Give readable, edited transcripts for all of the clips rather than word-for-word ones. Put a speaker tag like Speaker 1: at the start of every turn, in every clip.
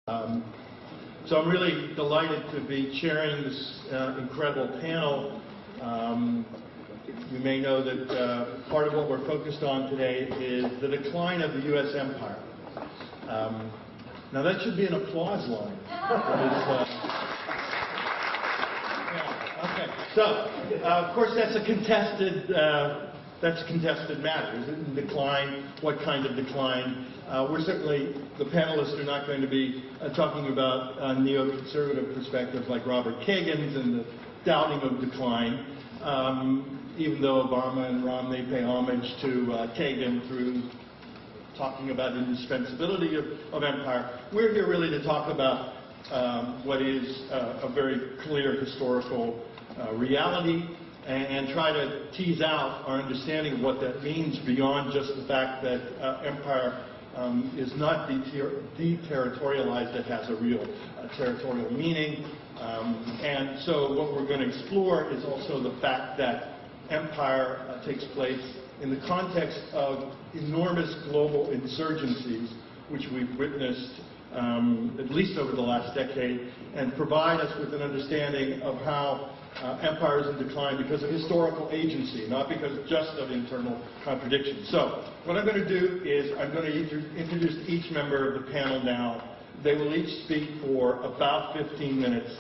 Speaker 1: So I'm really delighted to be chairing this incredible panel. You may know that part of what we're focused on today is the decline of the U.S. empire. Now that should be an applause line. Okay. So, of course, that's a contested matter. Is it in decline? What kind of decline? We're certainly, the panelists are not going to be talking about neoconservative perspectives like Robert Kagan's and the doubting of decline, even though Obama and Romney pay homage to Kagan through talking about the indispensability of empire. We're here really to talk about what is a very clear historical reality and try to tease out our understanding of what that means beyond just the fact that empire is not deterritorialized, it has a real territorial meaning. And so what we're going to explore is also the fact that empire takes place in the context of enormous global insurgencies, which we've witnessed at least over the last decade, and provide us with an understanding of how empire is in decline because of historical agency, not because just of internal contradiction. So what I'm going to do is I'm going to introduce each member of the panel now. They will each speak for about 15 minutes.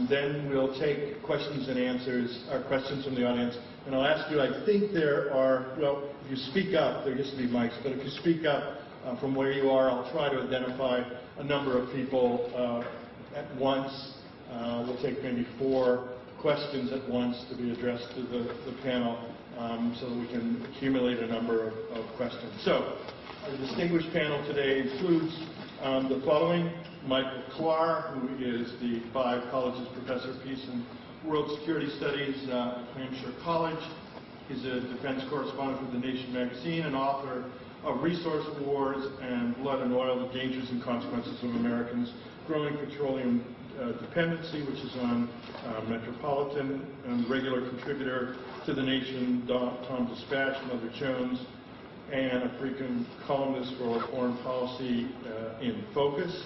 Speaker 1: Then we'll take questions and answers, or questions from the audience. And I'll ask you, I think there are, well, if you speak up, there used to be mics, but if you speak up from where you are, I'll try to identify a number of people at once. We'll take maybe 4 questions at once to be addressed to the panel so that we can accumulate a number of questions. So, our distinguished panel today includes the following: Michael Klare, who is the 5 Colleges Professor of Peace and World Security Studies at Hampshire College. He's a defense correspondent for The Nation magazine and author of Resource Wars and Blood and Oil, the Dangers and Consequences of Americans' Growing Petroleum Dependency, which is on Metropolitan, and regular contributor to The Nation, Tom Dispatch, Mother Jones, and a frequent columnist for Foreign Policy in Focus.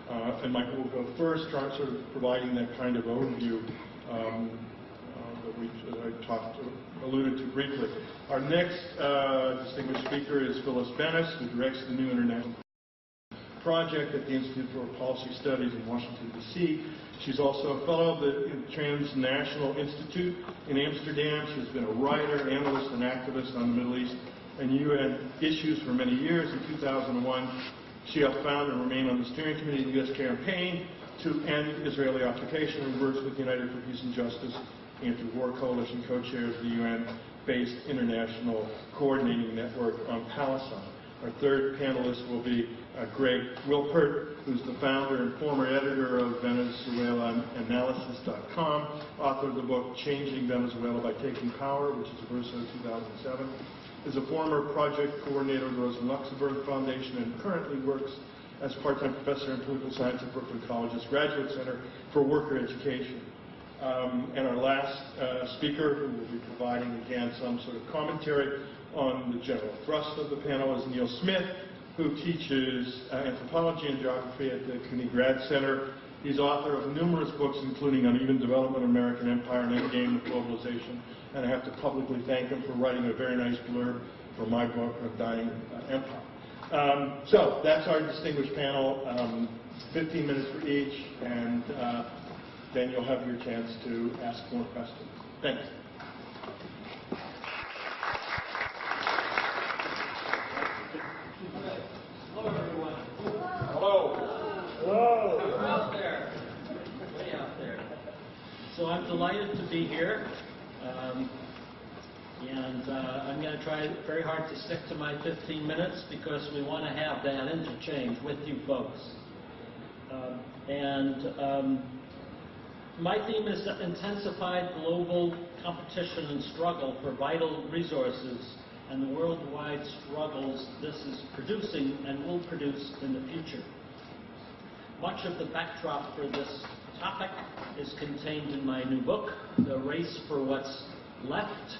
Speaker 1: And Michael will go first, sort of providing that kind of overview that I alluded to briefly. Our next distinguished speaker is Phyllis Bennis, who directs the new international project at the Institute for Policy Studies in Washington, D.C. She's also a fellow of the Transnational Institute in Amsterdam. She's been a writer, analyst, and activist on the Middle East and UN issues for many years. In 2001, she helped found and remain on the steering committee of the U.S. campaign to end Israeli occupation and works with United for Peace and Justice Anti-War Coalition, co-chairs the UN-based International Coordinating Network on Palestine. Our third panelist will be Greg Wilpert, who's the founder and former editor of VenezuelaAnalysis.com, author of the book Changing Venezuela by Taking Power, which is a verso 2007, is a former project coordinator of the Rosa Luxemburg Foundation and currently works as part-time professor in political science at Brooklyn College's Graduate Center for Worker Education. And our last speaker, who will be providing, again, some sort of commentary on the general thrust of the panel, is Neil Smith, who teaches anthropology and geography at the CUNY Grad Center. He's author of numerous books, including Uneven Development, American Empire, and Endgame of Globalization. And I have to publicly thank him for writing a very nice blurb for my book, A Dying Empire. So that's our distinguished panel. 15 minutes for each, and then you'll have your chance to ask more questions. Thanks.
Speaker 2: Hello, everyone.
Speaker 1: Hello. Hello.
Speaker 2: We're out there. Way out there. So I'm delighted to be here. I'm going to try very hard to stick to my 15 minutes because we want to have that interchange with you folks. My theme is intensified global competition and struggle for vital resources and the worldwide struggles this is producing and will produce in the future. Much of the backdrop for this topic is contained in my new book, The Race for What's Left,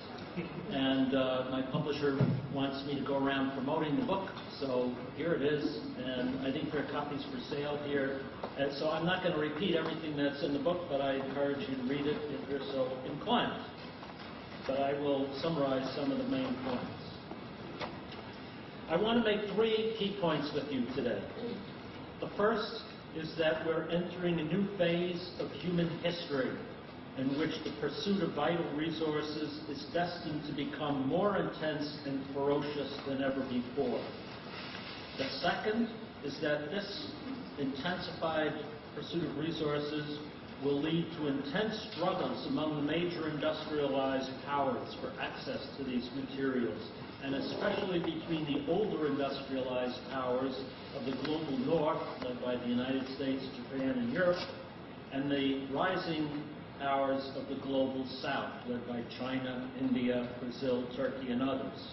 Speaker 2: And my publisher wants me to go around promoting the book, so here it is. And I think there are copies for sale here. And so I'm not going to repeat everything that's in the book, but I encourage you to read it if you're so inclined. But I will summarize some of the main points. I want to make 3 key points with you today. The first is that we're entering a new phase of human history in which the pursuit of vital resources is destined to become more intense and ferocious than ever before. The second is that this intensified pursuit of resources will lead to intense struggles among the major industrialized powers for access to these materials, and especially between the older industrialized powers of the global north, led by the United States, Japan, and Europe, and the rising powers of the global south, led by China, India, Brazil, Turkey, and others.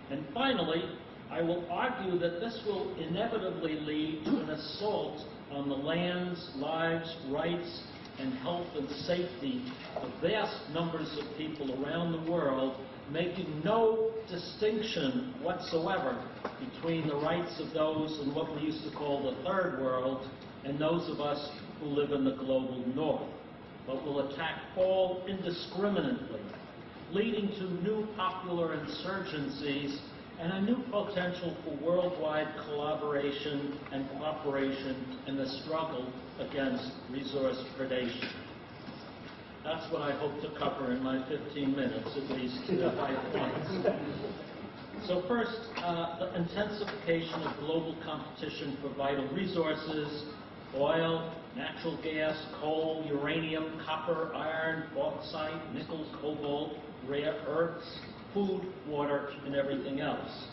Speaker 2: And finally, I will argue that this will inevitably lead to an assault on the lands, lives, rights, and health and safety of vast numbers of people around the world, making no distinction whatsoever between the rights of those in what we used to call the third world and those of us who live in the global north, but will attack all indiscriminately, leading to new popular insurgencies and a new potential for worldwide collaboration and cooperation in the struggle against resource predation. That's what I hope to cover in my 15 minutes, at least 5 points. So first, the intensification of global competition for vital resources: oil, natural gas, coal, uranium, copper, iron, bauxite, nickel, cobalt, rare earths, food, water, and everything else.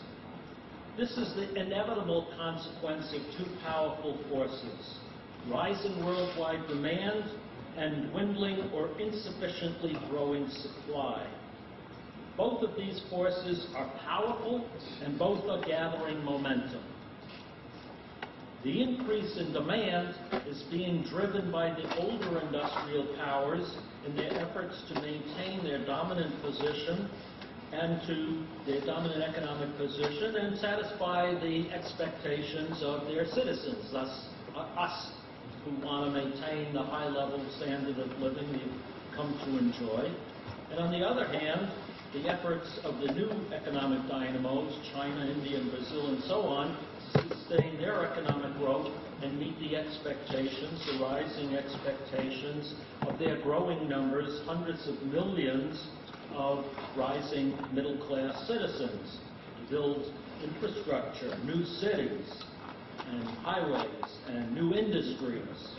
Speaker 2: This is the inevitable consequence of 2 powerful forces: rising worldwide demand and dwindling or insufficiently growing supply. Both of these forces are powerful, and both are gathering momentum. The increase in demand is being driven by the older industrial powers in their efforts to maintain their dominant position and to their dominant economic position and satisfy the expectations of their citizens, thus us, who want to maintain the high level standard of living we've come to enjoy. And on the other hand, the efforts of the new economic dynamos, China, India, and Brazil, and so on, to sustain their economic growth and meet the expectations, the rising expectations of their growing numbers, hundreds of millions of rising middle-class citizens, to build infrastructure, new cities, and highways, and new industries.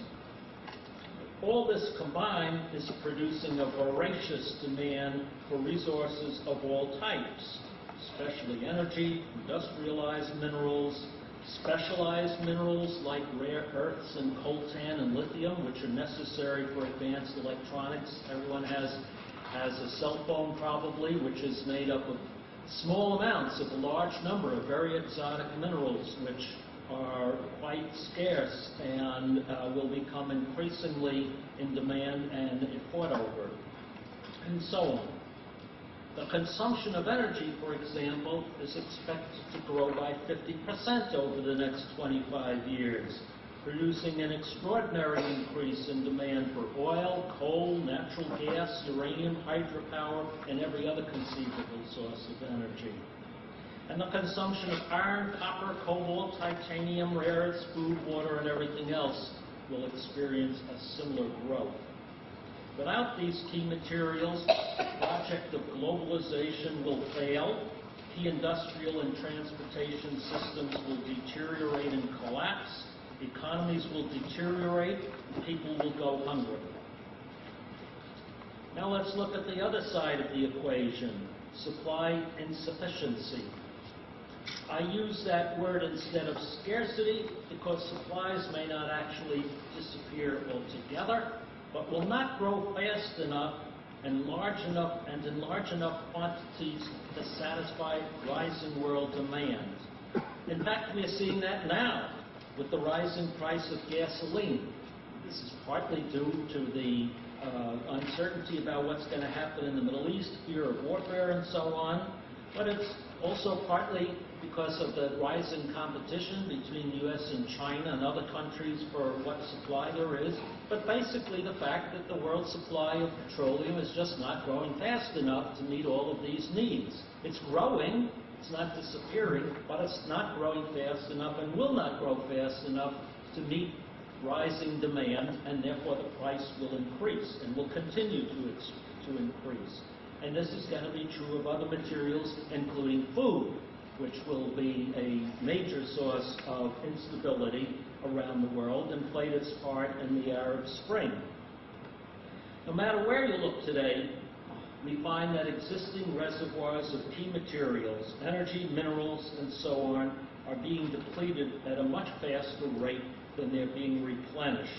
Speaker 2: All this combined is producing a voracious demand for resources of all types, especially energy, industrialized minerals, specialized minerals like rare earths and coltan and lithium, which are necessary for advanced electronics. Everyone has a cell phone probably, which is made up of small amounts of a large number of very exotic minerals, which are quite scarce and will become increasingly in demand and fought over, and so on. The consumption of energy, for example, is expected to grow by 50% over the next 25 years, producing an extraordinary increase in demand for oil, coal, natural gas, uranium, hydropower, and every other conceivable source of energy. And the consumption of iron, copper, cobalt, titanium, rare earths, food, water, and everything else will experience a similar growth. Without these key materials, the project of globalization will fail, key industrial and transportation systems will deteriorate and collapse, economies will deteriorate, people will go hungry. Now let's look at the other side of the equation, supply insufficiency. I use that word instead of scarcity because supplies may not actually disappear altogether, but will not grow fast enough and in large enough quantities to satisfy rising world demand. In fact, we are seeing that now with the rising price of gasoline. This is partly due to the uncertainty about what's going to happen in the Middle East, fear of warfare and so on, but it's also partly because of the rising competition between U.S. and China and other countries for what supply there is, but basically the fact that the world supply of petroleum is just not growing fast enough to meet all of these needs. It's growing, it's not disappearing, but it's not growing fast enough and will not grow fast enough to meet rising demand, and therefore the price will increase and will continue to increase. And this is going to be true of other materials, including food, which will be a major source of instability around the world and played its part in the Arab Spring. No matter where you look today, we find that existing reservoirs of key materials, energy, minerals, and so on, are being depleted at a much faster rate than they're being replenished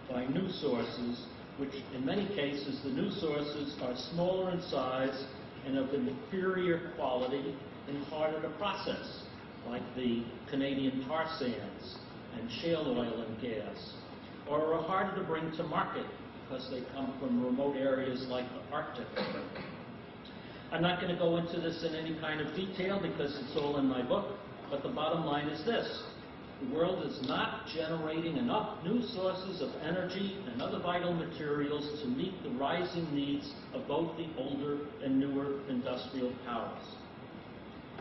Speaker 2: by new sources, which in many cases the new sources are smaller in size and of inferior quality and harder to process, like the Canadian tar sands and shale oil and gas, or are harder to bring to market because they come from remote areas like the Arctic. I'm not going to go into this in any kind of detail because it's all in my book, but the bottom line is this. The world is not generating enough new sources of energy and other vital materials to meet the rising needs of both the older and newer industrial powers.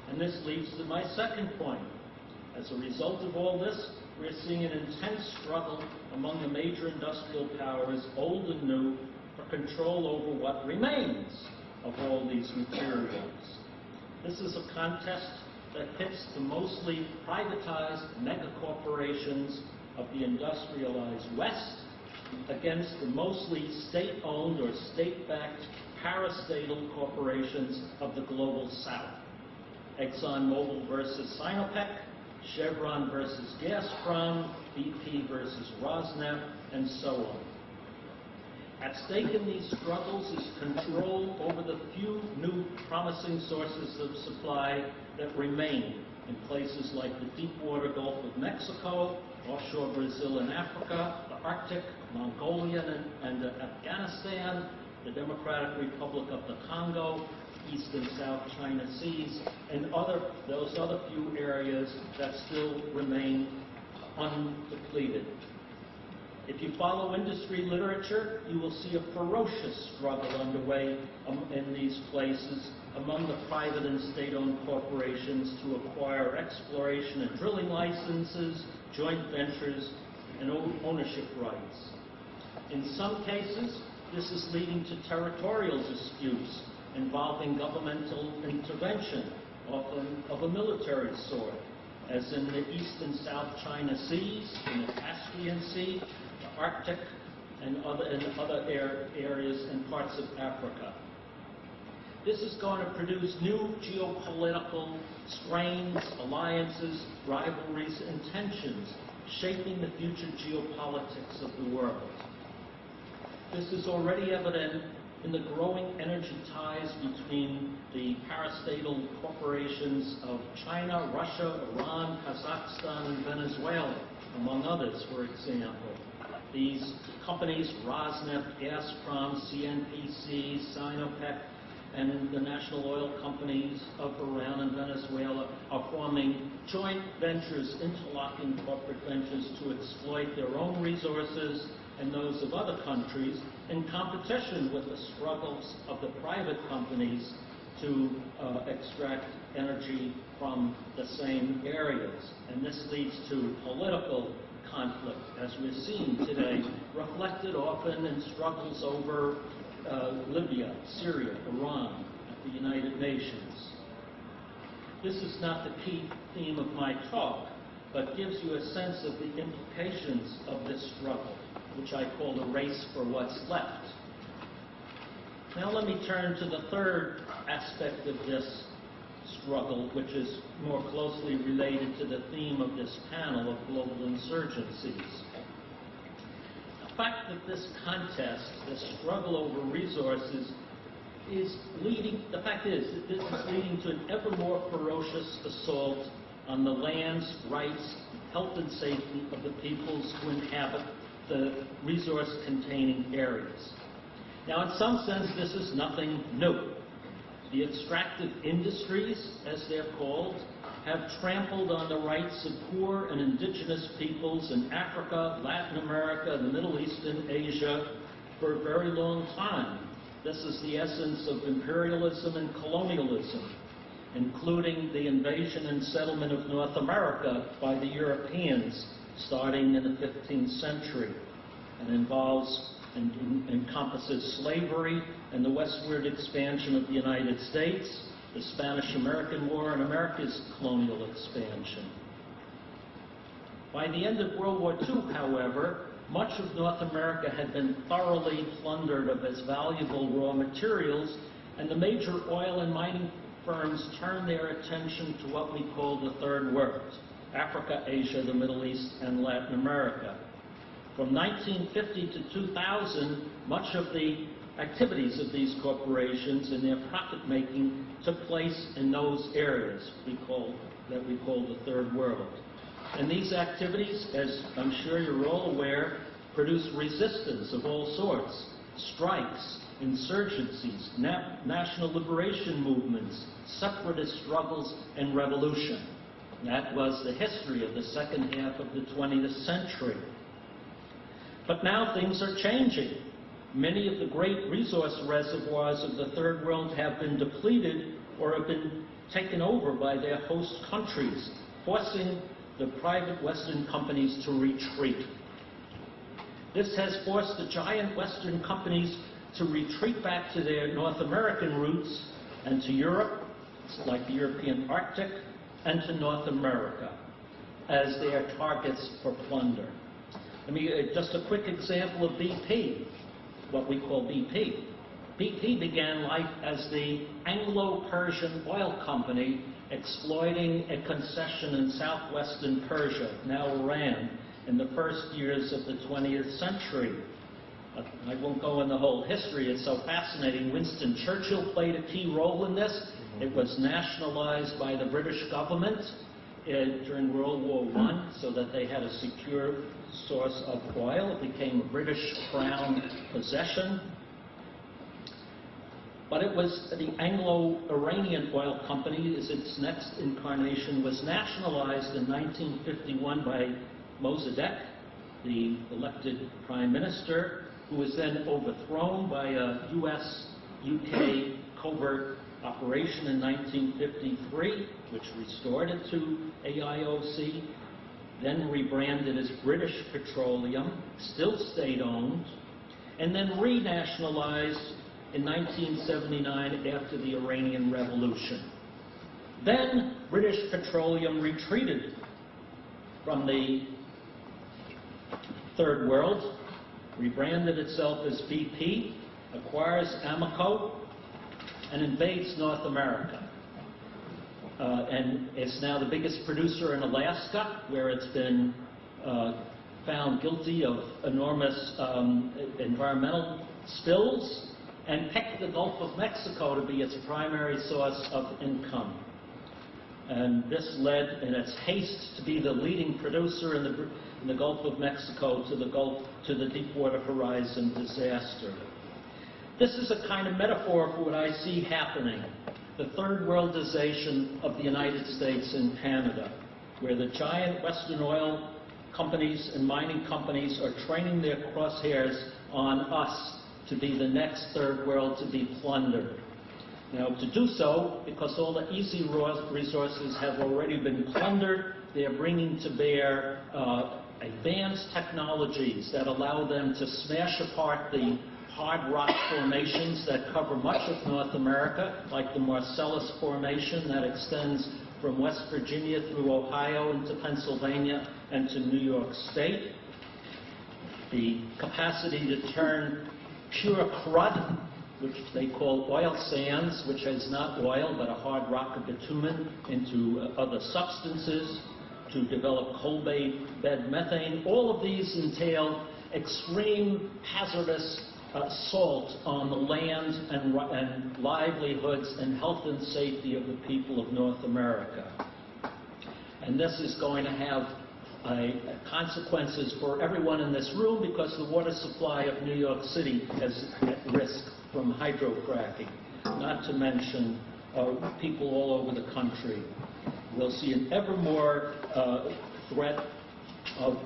Speaker 2: And this leads to my second point. As a result of all this, we're seeing an intense struggle among the major industrial powers, old and new, for control over what remains of all these materials. This is a contest that pits the mostly privatized megacorporations of the industrialized West against the mostly state-owned or state-backed parastatal corporations of the global South. ExxonMobil versus Sinopec, Chevron versus Gazprom, BP versus Rosneft, and so on. At stake in these struggles is control over the few new promising sources of supply that remain in places like the Deepwater Gulf of Mexico, offshore Brazil and Africa, the Arctic, Mongolia and Afghanistan, the Democratic Republic of the Congo, East and South China Seas, and those other few areas that still remain undepleted. If you follow industry literature, you will see a ferocious struggle underway in these places among the private and state-owned corporations to acquire exploration and drilling licenses, joint ventures, and ownership rights. In some cases, this is leading to territorial disputes involving governmental intervention, often of a military sort, as in the East and South China Seas, in the Caspian Sea, the Arctic, and other areas and parts of Africa. This is going to produce new geopolitical strains, alliances, rivalries, and tensions, shaping the future geopolitics of the world. This is already evident in the growing energy ties between the parastatal corporations of China, Russia, Iran, Kazakhstan, and Venezuela, among others, for example. These companies, Rosneft, Gazprom, CNPC, Sinopec, and the national oil companies of Iran and Venezuela are forming joint ventures, interlocking corporate ventures to exploit their own resources and those of other countries in competition with the struggles of the private companies to extract energy from the same areas. And this leads to political conflict, as we're seeing today, reflected often in struggles over Libya, Syria, Iran, at the United Nations. This is not the key theme of my talk, but gives you a sense of the implications of this struggle, which I call the race for what's left. Now let me turn to the third aspect of this struggle, which is more closely related to the theme of this panel of global insurgencies. The fact that this contest, this struggle over resources, is leading to an ever more ferocious assault on the lands, rights, health and safety of the peoples who inhabit the resource-containing areas. Now, in some sense, this is nothing new. The extractive industries, as they're called, have trampled on the rights of poor and indigenous peoples in Africa, Latin America, the Middle East, and Asia for a very long time. This is the essence of imperialism and colonialism, including the invasion and settlement of North America by the Europeans starting in the 15th century, and involves and encompasses slavery and the westward expansion of the United States, the Spanish-American War, and America's colonial expansion. By the end of World War II, however, much of North America had been thoroughly plundered of its valuable raw materials, and the major oil and mining firms turned their attention to what we call the Third World: Africa, Asia, the Middle East, and Latin America. From 1950 to 2000, much of the activities of these corporations and their profit-making took place in those areas that we call the Third World. And these activities, as I'm sure you're all aware, produce resistance of all sorts: strikes, insurgencies, national liberation movements, separatist struggles, and revolution. That was the history of the second half of the 20th century. But now things are changing. Many of the great resource reservoirs of the Third World have been depleted or have been taken over by their host countries, forcing the private Western companies to retreat. This has forced the giant Western companies to retreat back to their North American roots and to Europe, like the European Arctic, and to North America as their targets for plunder. Just a quick example of BP, what we call BP. BP began life as the Anglo-Persian oil company exploiting a concession in southwestern Persia, now Iran, in the first years of the 20th century. I won't go into the whole history, it's so fascinating. Winston Churchill played a key role in this. It was nationalized by the British government during World War I so that they had a secure source of oil. It became a British Crown possession. But it was the Anglo-Iranian Oil Company, as its next incarnation, was nationalized in 1951 by Mossadegh, the elected prime minister, who was then overthrown by a US-UK covert operation in 1953, which restored it to AIOC, then rebranded as British Petroleum, still state-owned, and then renationalized in 1979 after the Iranian Revolution. Then British Petroleum retreated from the Third World, rebranded itself as BP, acquires Amoco, and invades North America. And it's now the biggest producer in Alaska, where it's been found guilty of enormous environmental spills, and picked the Gulf of Mexico to be its primary source of income. And this led, in its haste to be the leading producer in the Gulf of Mexico, to the Deepwater Horizon disaster. This is a kind of metaphor for what I see happening: the third worldization of the United States and Canada, where the giant Western oil companies and mining companies are training their crosshairs on us to be the next third world to be plundered. Now, to do so, because all the easy resources have already been plundered, they are bringing to bear advanced technologies that allow them to smash apart the hard rock formations that cover much of North America, like the Marcellus Formation that extends from West Virginia through Ohio into Pennsylvania and to New York State. The capacity to turn pure crud, which they call oil sands, which is not oil but a hard rock of bitumen, into other substances, to develop coal bed methane. All of these entail extreme hazardous assault on the land and livelihoods and health and safety of the people of North America. And this is going to have consequences for everyone in this room, because the water supply of New York City is at risk from hydrofracking, not to mention people all over the country. We'll see an ever more threat of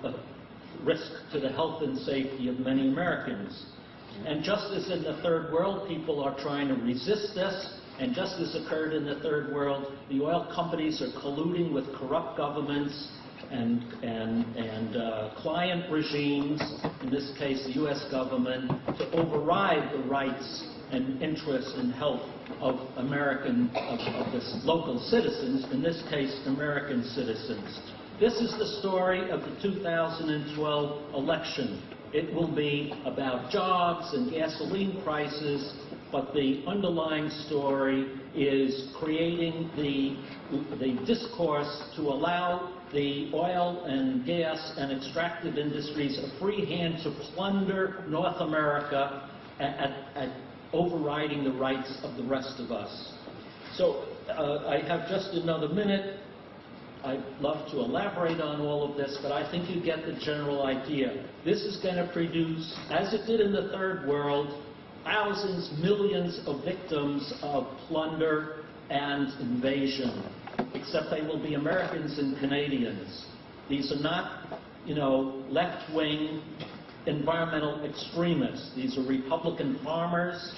Speaker 2: risk to the health and safety of many Americans. And just as in the third world, people are trying to resist this, and just as occurred in the third world, the oil companies are colluding with corrupt governments and client regimes, in this case the U.S. government, to override the rights and interests and health of this local citizens, in this case American citizens. This is the story of the 2012 election. It will be about jobs and gasoline prices, but the underlying story is creating the discourse to allow the oil and gas and extractive industries a free hand to plunder North America at overriding the rights of the rest of us. So I have just another minute. I'd love to elaborate on all of this, but I think you get the general idea. This is going to produce, as it did in the third world, thousands, millions of victims of plunder and invasion, except they will be Americans and Canadians. These are not, left-wing environmental extremists. These are Republican farmers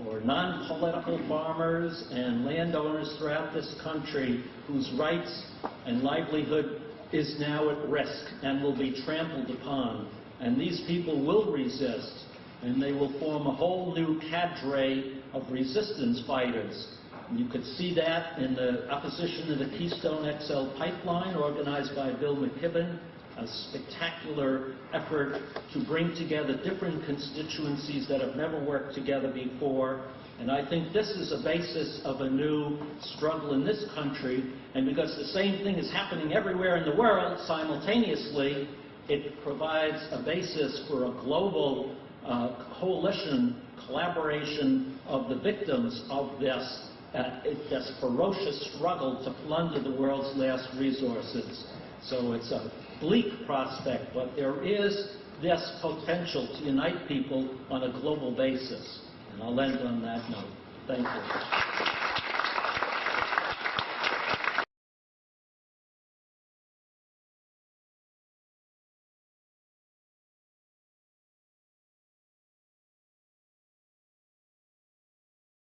Speaker 2: or non-political farmers and landowners throughout this country whose rights and livelihood is now at risk and will be trampled upon. And these people will resist, and they will form a whole new cadre of resistance fighters. And you could see that in the opposition to the Keystone XL pipeline organized by Bill McKibben, a spectacular effort to bring together different constituencies that have never worked together before. And I think this is a basis of a new struggle in this country. And because the same thing is happening everywhere in the world simultaneously, it provides a basis for a global coalition, collaboration of the victims of this ferocious struggle to plunder the world's last resources. So it's a bleak prospect, but there is this potential to unite people on a global basis. And I'll end on that note. Thank you.